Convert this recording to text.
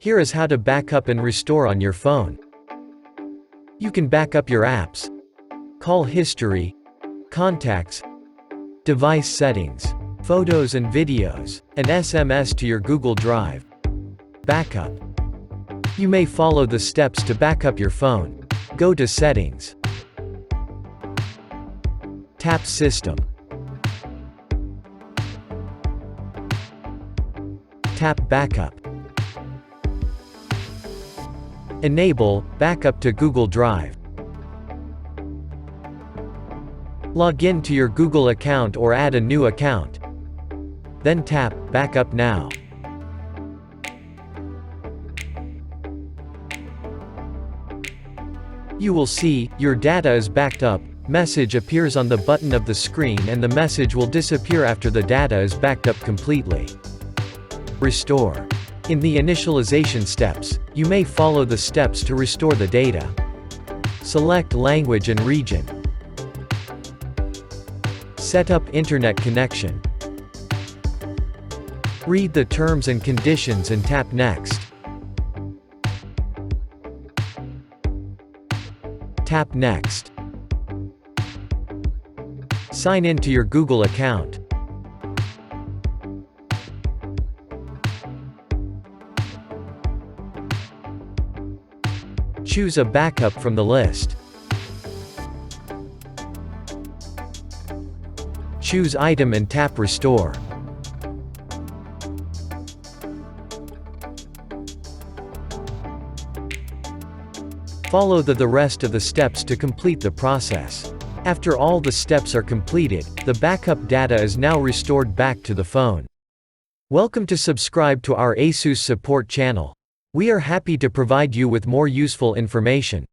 Here is how to back up and restore on your phone. You can back up your apps, call history, contacts, device settings, photos and videos, and SMS to your Google Drive. Backup. You may follow the steps to back up your phone. Go to Settings. Tap System. Tap Backup. Enable Backup to Google Drive. Log in to your Google account or add a new account. Then tap Backup Now. You will see, your data is backed up. Message appears on the button of the screen and the message will disappear after the data is backed up completely. Restore. In the initialization steps, you may follow the steps to restore the data. Select language and region. Set up internet connection. Read the terms and conditions and tap Next. Tap Next. Sign in to your Google account. Choose a backup from the list. Choose Item and tap Restore. Follow the rest of the steps to complete the process. After all the steps are completed, the backup data is now restored back to the phone. Welcome to subscribe to our ASUS support channel. We are happy to provide you with more useful information.